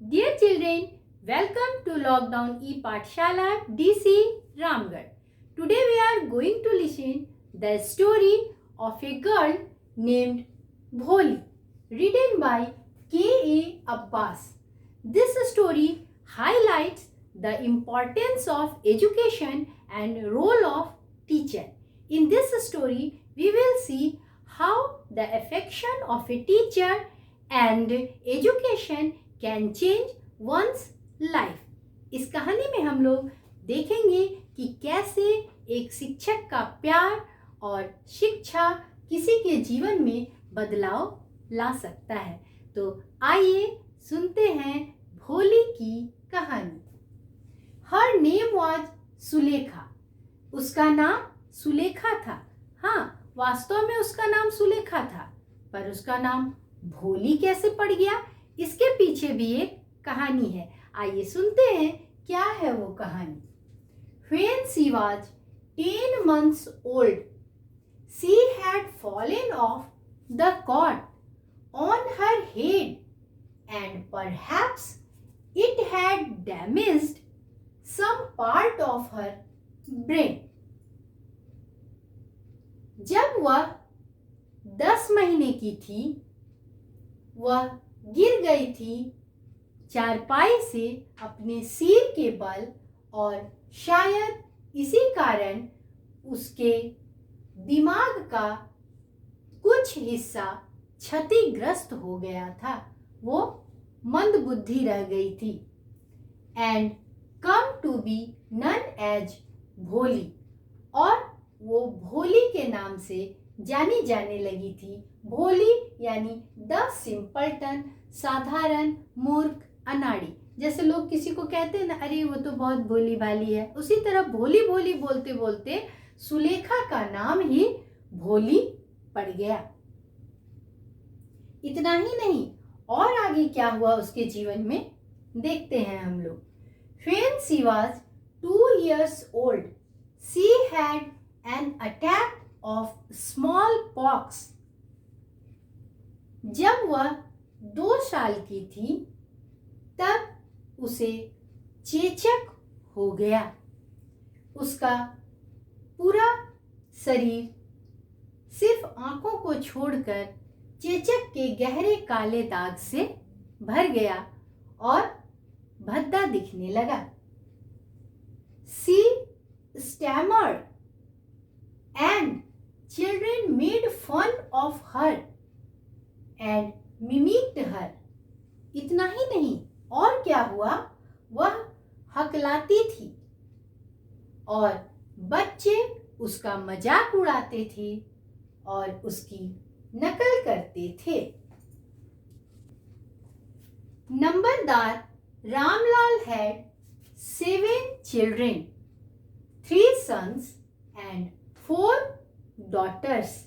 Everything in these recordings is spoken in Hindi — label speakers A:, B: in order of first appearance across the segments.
A: Dear children, welcome to Lockdown E-Pathshala DC Ramgarh. Today we are going to listen the story of a girl named Bholi, written by K.A. Abbas. This story highlights the importance of education and role of teacher. In this story, we will see how the affection of a teacher and education can change one's life. इस कहानी में हम लोग देखेंगे कि कैसे एक शिक्षक का प्यार और शिक्षा किसी के जीवन में बदलाव ला सकता है। तो आइए सुनते हैं भोली की कहानी। Her name was Sulekha. उसका नाम सुलेखा था। हाँ, वास्तव में उसका नाम सुलेखा था, पर उसका नाम भोली कैसे पड़ गया, इसके पीछे भी एक कहानी है। आइए सुनते हैं क्या है वो कहानी। When she was 10 months old, she had fallen off the cot on her head and perhaps it had damaged some part of her brain. जब वह 10 महीने की थी, वह गिर गई थी चारपाई से अपने सिर के बल और शायद इसी कारण उसके दिमाग का कुछ हिस्सा क्षतिग्रस्त हो गया था। वो मंदबुद्धि रह गई थी। And come to be known as Bholi, और वो भोली के नाम से जानी जाने लगी थी। भोली यानी द सिंपलटन, साधारण, मूर्ख, अनाड़ी। जैसे लोग किसी को कहते हैं ना, अरे वो तो बहुत भोली भाली है, उसी तरह भोली भोली बोलते बोलते सुलेखा का नाम ही भोली पड़ गया। इतना ही नहीं, और आगे क्या हुआ उसके जीवन में देखते हैं हम लोग। When she was 2 years old, she had an attack of smallpox. जब वह 2 साल की थी, तब उसे चेचक हो गया। उसका पूरा शरीर सिर्फ आंखों को छोड़कर चेचक के गहरे काले दाग से भर गया और भद्दा दिखने लगा। She stammered and children made fun of her and mimicked her. इतना ही नहीं, और क्या हुआ, वह हकलाती थी और बच्चे उसका मजाक उड़ाते थे और उसकी नकल करते थे। नंबरदार Ramlal had 7 children, 3 sons and 4 daughters,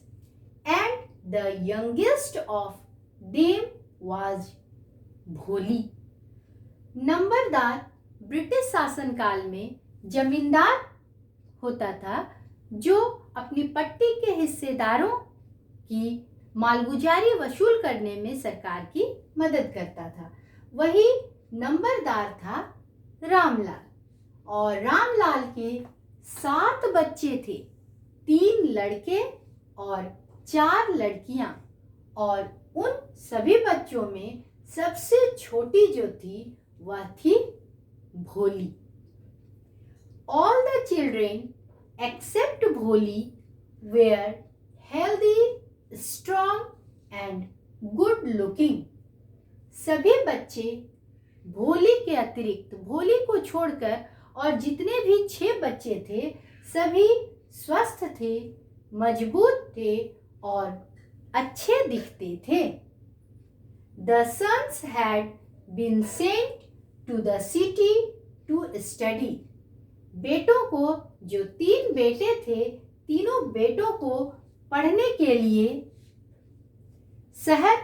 A: and the youngest of them was भोली। नंबरदार ब्रिटिश शासनकाल में जमींदार होता था, जो अपनी पट्टी के हिस्सेदारों की मालगुजारी वसूल करने में सरकार की मदद करता था। वही नंबरदार था रामलाल, और रामलाल के 7 बच्चे थे, 3 लड़के और 4 लड़कियां, और उन सभी बच्चों में सबसे छोटी जो थी वह थी भोली। All the children except भोली were healthy, strong and good looking. सभी बच्चे भोली के अतिरिक्त, भोली को छोड़कर, और जितने भी 6 बच्चे थे सभी स्वस्थ थे, मजबूत थे और अच्छे दिखते थे। The sons had been sent to the city to study. बेटों को, जो 3 बेटे थे, तीनों बेटों को पढ़ने के लिए शहर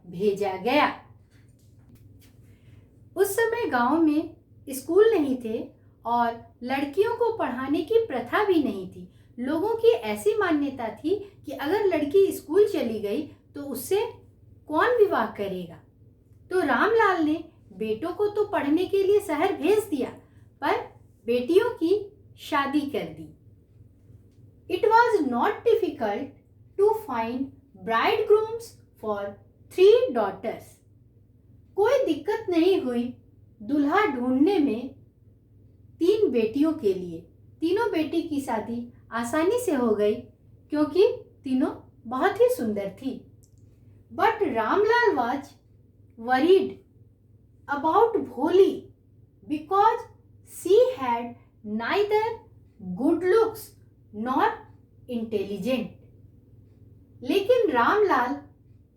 A: भेजा गया। उस समय गांव में स्कूल नहीं थे और लड़कियों को पढ़ाने की प्रथा भी नहीं थी। लोगों की ऐसी मान्यता थी कि अगर लड़की स्कूल चली गई तो उससे कौन विवाह करेगा। तो रामलाल ने बेटों को तो पढ़ने के लिए शहर भेज दिया, पर बेटियों की शादी कर दी। It was not difficult to find bridegrooms for 3 daughters. कोई दिक्कत नहीं हुई दूल्हा ढूंढने में 3 बेटियों के लिए। तीनों बेटी की शादी आसानी से हो गई क्योंकि तीनों बहुत ही सुंदर थी। But Ramlal was worried about Bholi because she had neither good looks nor intelligent. लेकिन रामलाल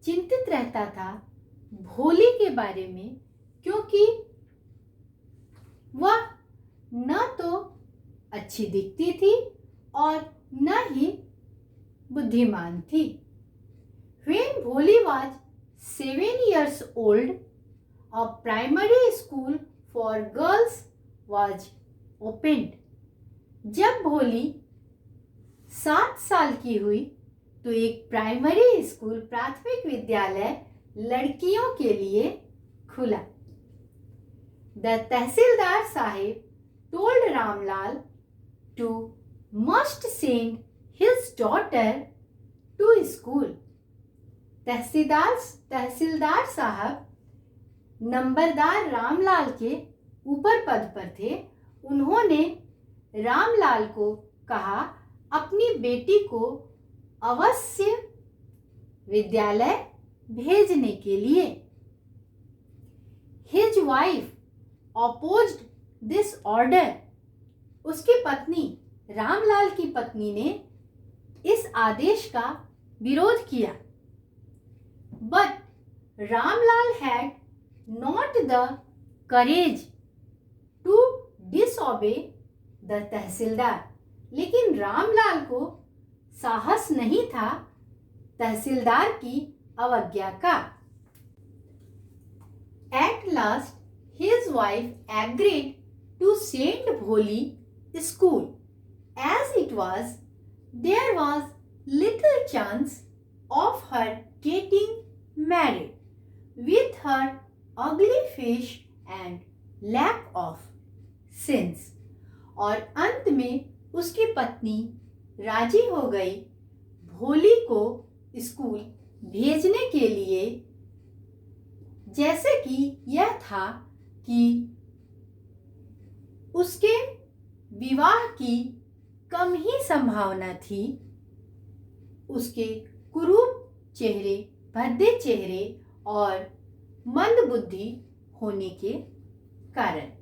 A: चिंतित रहता था भोली के बारे में क्योंकि वह न तो अच्छी दिखती थी और न ही बुद्धिमान थी। When Bholi was 7 years old, a primary school for girls was opened. जब भोली 7 साल की हुई तो एक प्राइमरी स्कूल प्राथमिक विद्यालय लड़कियों के लिए खुला। The tehsildar Saheb told Ramlal to must send his daughter to school. तहसीलदार साहब नंबरदार रामलाल के ऊपर पद पर थे। उन्होंने रामलाल को कहा अपनी बेटी को अवश्य विद्यालय भेजने के लिए। His wife opposed this order. उसकी पत्नी रामलाल की पत्नी ने इस आदेश का विरोध किया। But Ramlal had not the courage to disobey the तहसीलदार। लेकिन रामलाल को साहस नहीं था तहसीलदार की अवज्ञा का। At last, his wife agreed to send Bholi to school. As it was, there was little chance of her getting married with her ugly face and lack of sense. और अंत में उसकी पत्नी राजी हो गई भोली को स्कूल भेजने के लिए, जैसे कि यह था कि उसके विवाह की कम ही संभावना थी। उसके कुरूप चेहरे, भद्दे चेहरे और मंद बुद्धि होने के कारण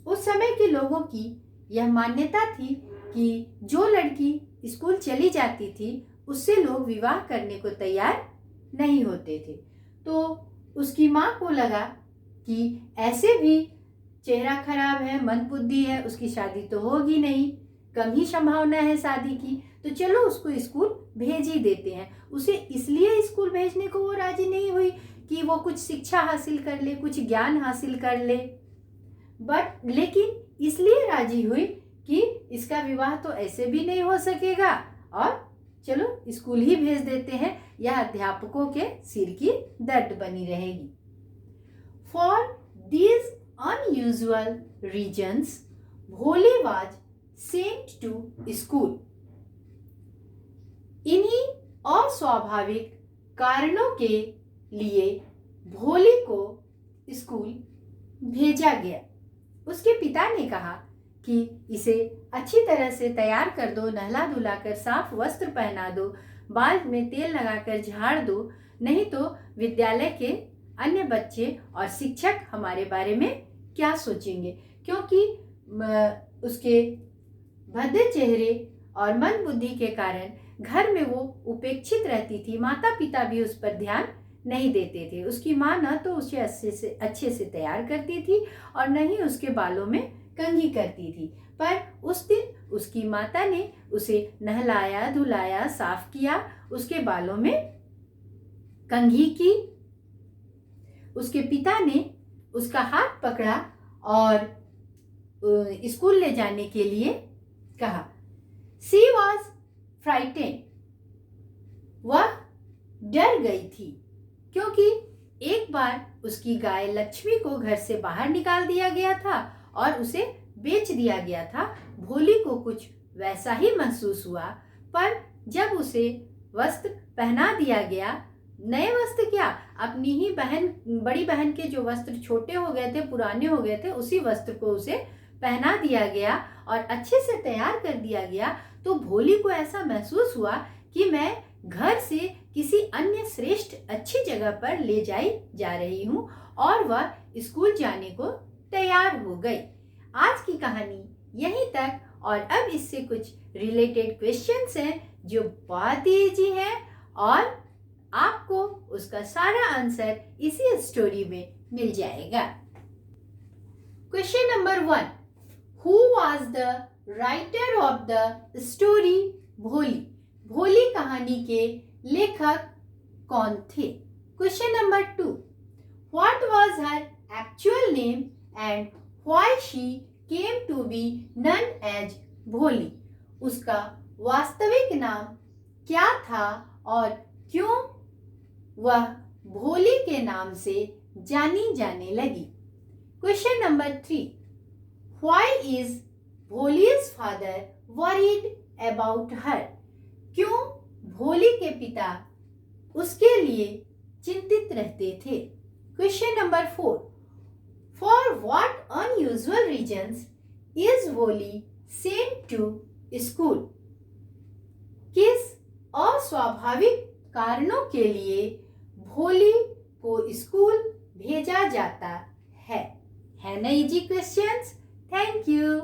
A: उस समय के लोगों की यह मान्यता थी कि जो लड़की स्कूल चली जाती थी उससे लोग विवाह करने को तैयार नहीं होते थे। तो उसकी माँ को लगा कि ऐसे भी चेहरा खराब है, मंद बुद्धि है, उसकी शादी तो होगी नहीं, कम ही संभावना है शादी की, तो चलो उसको स्कूल भेज ही देते हैं। उसे इसलिए स्कूल भेजने को वो राजी नहीं हुई कि वो कुछ शिक्षा हासिल कर ले, कुछ ज्ञान हासिल कर ले, लेकिन इसलिए राजी हुई कि इसका विवाह तो ऐसे भी नहीं हो सकेगा और चलो स्कूल ही भेज देते हैं, यह अध्यापकों के सिर की दर्द बनी रहेगी। For these unusual reasons, Bholi was sent to school. इन्हीं अस्वाभाविक कारणों के लिए भोली को स्कूल भेजा गया। उसके पिता ने कहा कि इसे अच्छी तरह से तैयार कर दो, नहला धुलाकर साफ वस्त्र पहना दो, बाल में तेल लगाकर झाड़ दो, नहीं तो विद्यालय के अन्य बच्चे और शिक्षक हमारे बारे में क्या सोचेंगे। क्योंकि उसके भद्दे चेहरे और मंद बुद्धि के कारण घर में वो उपेक्षित रहती थी, माता पिता भी उस पर ध्यान नहीं देते थे। उसकी माँ न तो उसे अच्छे से तैयार करती थी और न ही उसके बालों में कंघी करती थी। पर उस दिन उसकी माता ने उसे नहलाया धुलाया, साफ किया, उसके बालों में कंघी की। उसके पिता ने उसका हाथ पकड़ा और स्कूल ले जाने के लिए कहा। She was frightened. वह डर गई थी क्योंकि एक बार उसकी गाय लक्ष्मी को घर से बाहर निकाल दिया गया था और उसे बेच दिया गया था। भोली को कुछ वैसा ही महसूस हुआ, पर जब उसे वस्त्र पहना दिया गया, नए वस्त्र क्या, अपनी ही बड़ी बहन के जो वस्त्र छोटे हो गए थे, पुराने हो गए थे, उसी वस्त्र को उसे पहना दिया गया और अच्छे से तैयार कर दिया गया, तो भोली को ऐसा महसूस हुआ कि मैं घर से किसी अन्य श्रेष्ठ अच्छी जगह पर ले जाई जा रही हूँ, और वह स्कूल जाने को तैयार हो गई। आज की कहानी यहीं तक, और अब इससे कुछ रिलेटेड क्वेश्चंस हैं जो बहुत ही इजी हैं और आपको उसका सारा आंसर इसी स्टोरी में मिल जाएगा। Question number 1, who was the writer of the story Bholi? Bholi कहानी के लेखक कौन थे? Question number 2, what was her actual name and why she came to be known as Bholi? उसका वास्तविक नाम क्या था और क्यों वह भोली के नाम से जानी जाने लगी? Question number 3, why is Bholi's father worried about her? क्यों भोली के पिता उसके लिए चिंतित रहते थे? Question number 4, for what unusual reasons is भोली सेंट टू स्कूल? किस अस्वाभाविक कारणों के लिए भोली को स्कूल भेजा जाता है? है ना इजी क्वेश्चंस? Thank you.